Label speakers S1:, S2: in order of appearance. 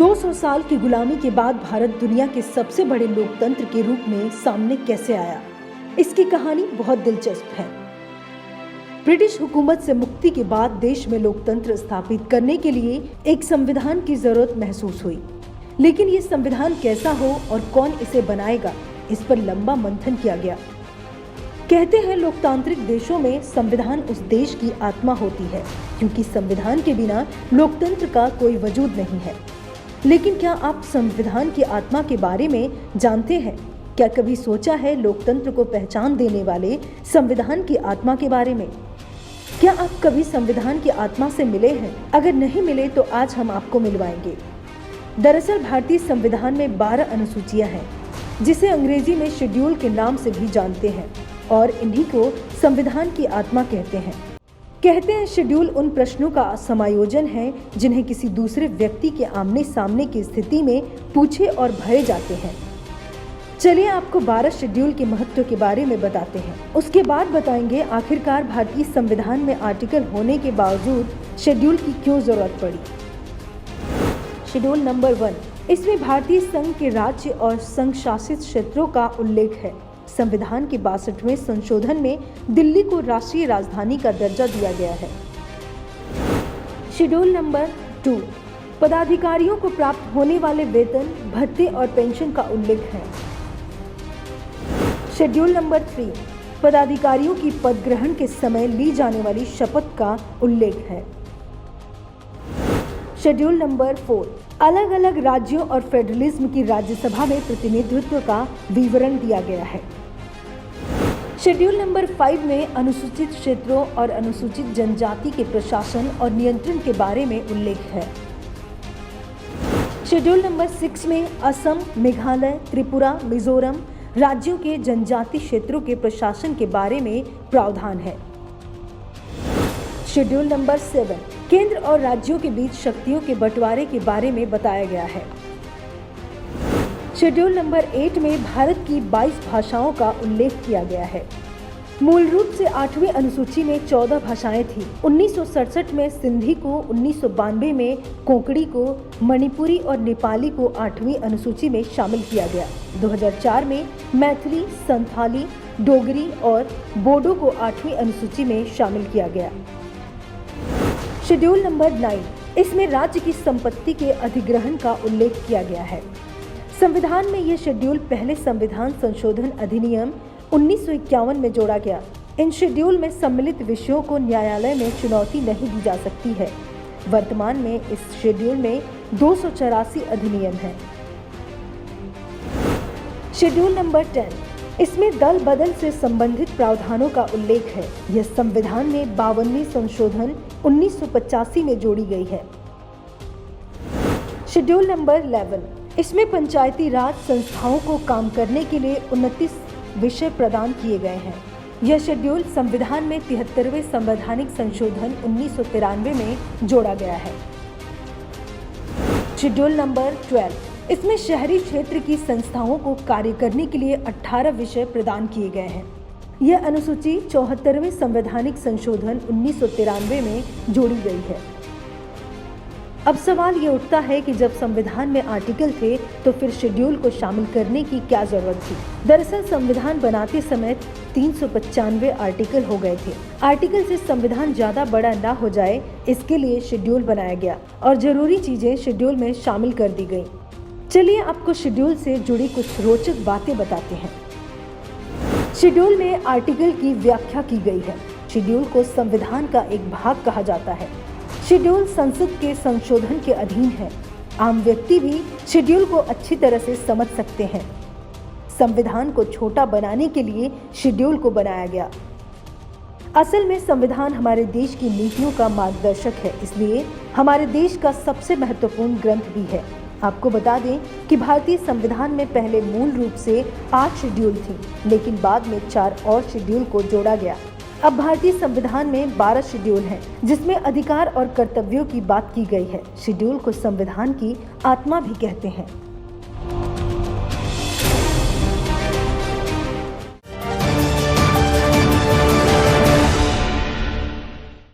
S1: 200 साल की गुलामी के बाद भारत दुनिया के सबसे बड़े लोकतंत्र के रूप में सामने कैसे आया, इसकी कहानी बहुत दिलचस्प है। ब्रिटिश हुकूमत से मुक्ति के बाद देश में लोकतंत्र स्थापित करने के लिए एक संविधान की जरूरत महसूस हुई, लेकिन ये संविधान कैसा हो और कौन इसे बनाएगा, इस पर लंबा मंथन किया गया। कहते हैं लोकतांत्रिक देशों में संविधान उस देश की आत्मा होती है, क्योंकि संविधान के बिना लोकतंत्र का कोई वजूद नहीं है। लेकिन क्या आप संविधान की आत्मा के बारे में जानते हैं? क्या कभी सोचा है लोकतंत्र को पहचान देने वाले संविधान की आत्मा के बारे में? क्या आप कभी संविधान की आत्मा से मिले हैं? अगर नहीं मिले तो आज हम आपको मिलवाएंगे। दरअसल भारतीय संविधान में 12 अनुसूचियां हैं, जिसे अंग्रेजी में शेड्यूल के नाम से भी जानते हैं, और इन्हीं को संविधान की आत्मा कहते हैं। कहते हैं शेड्यूल उन प्रश्नों का समायोजन है जिन्हें किसी दूसरे व्यक्ति के आमने सामने की स्थिति में पूछे और भरे जाते हैं। चलिए आपको 12 शेड्यूल के महत्व के बारे में बताते हैं। उसके बाद बताएंगे आखिरकार भारतीय संविधान में आर्टिकल होने के बावजूद शेड्यूल की क्यों जरूरत पड़ी। शेड्यूल नंबर 1, इसमें भारतीय संघ के राज्य और संघ शासित क्षेत्रों का उल्लेख है। संविधान के 62वें संशोधन में दिल्ली को राष्ट्रीय राजधानी का दर्जा दिया गया है। शेड्यूल नंबर 2, पदाधिकारियों को प्राप्त होने वाले वेतन, भत्ते और पेंशन का उल्लेख है। शेड्यूल नंबर 3, पदाधिकारियों की पद ग्रहण के समय ली जाने वाली शपथ का उल्लेख है। शेड्यूल नंबर 4, अलग अलग राज्यों और फेडरलिज्म की राज्यसभा में प्रतिनिधित्व का विवरण दिया गया है। शेड्यूल नंबर 5 में अनुसूचित क्षेत्रों और अनुसूचित जनजाति के प्रशासन और नियंत्रण के बारे में उल्लेख है। शेड्यूल नंबर 6 में असम, मेघालय, त्रिपुरा, मिजोरम राज्यों के जनजाति क्षेत्रों के प्रशासन के बारे में प्रावधान है। शेड्यूल नंबर 7, केंद्र और राज्यों के बीच शक्तियों के बंटवारे के बारे में बताया गया है। शेड्यूल नंबर 8 में भारत की 22 भाषाओं का उल्लेख किया गया है। मूल रूप से 8वीं अनुसूची में 14 भाषाएं थी। 1967 में सिंधी को, 1992 में कोंकणी को, मणिपुरी और नेपाली को 8वीं अनुसूची में शामिल किया गया। 2004 में मैथिली, संथाली, डोगरी और बोडो को 8वीं अनुसूची में शामिल किया गया। शेड्यूल नंबर 9, इसमें राज्य की संपत्ति के अधिग्रहण का उल्लेख किया गया है। संविधान में यह शेड्यूल पहले संविधान संशोधन अधिनियम 1951 में जोड़ा गया। इन शेड्यूल में सम्मिलित विषयों को न्यायालय में चुनौती नहीं दी जा सकती है। वर्तमान में इस शेड्यूल में 284 अधिनियम हैं। शेड्यूल नंबर 10, इसमें दल बदल से संबंधित प्रावधानों का उल्लेख है। यह संविधान में 52वीं संशोधन 1985 में जोड़ी गई है। शेड्यूल नंबर 11, इसमें पंचायती राज संस्थाओं को काम करने के लिए 29 विषय प्रदान किए गए हैं। यह शेड्यूल संविधान में 73वें संवैधानिक संशोधन 1993 में जोड़ा गया है। शेड्यूल नंबर 12, इसमें शहरी क्षेत्र की संस्थाओं को कार्य करने के लिए 18 विषय प्रदान किए गए हैं। यह अनुसूची 74वें संवैधानिक संशोधन 1993 में जोड़ी गई है। अब सवाल ये उठता है कि जब संविधान में आर्टिकल थे तो फिर शेड्यूल को शामिल करने की क्या जरूरत थी? दरअसल संविधान बनाते समय 395 आर्टिकल हो गए थे। आर्टिकल से संविधान ज्यादा बड़ा ना हो जाए, इसके लिए शेड्यूल बनाया गया और जरूरी चीजें शेड्यूल में शामिल कर दी गई। चलिए आपको शेड्यूल से जुड़ी कुछ रोचक बातें बताते हैं। शेड्यूल में आर्टिकल की व्याख्या की गई है। शेड्यूल को संविधान का एक भाग कहा जाता है। शेड्यूल संसद के संशोधन के अधीन है। आम व्यक्ति भी शेड्यूल को अच्छी तरह से समझ सकते हैं। संविधान को छोटा बनाने के लिए शेड्यूल को बनाया गया। असल में संविधान हमारे देश की नीतियों का मार्गदर्शक है, इसलिए हमारे देश का सबसे महत्वपूर्ण ग्रंथ भी है। आपको बता दें कि भारतीय संविधान में पहले मूल रूप से 8 शेड्यूल थी, लेकिन बाद में 4 और शेड्यूल को जोड़ा गया। अब भारतीय संविधान में 12 शेड्यूल हैं, जिसमें अधिकार और कर्तव्यों की बात की गई है। शेड्यूल को संविधान की आत्मा भी कहते हैं।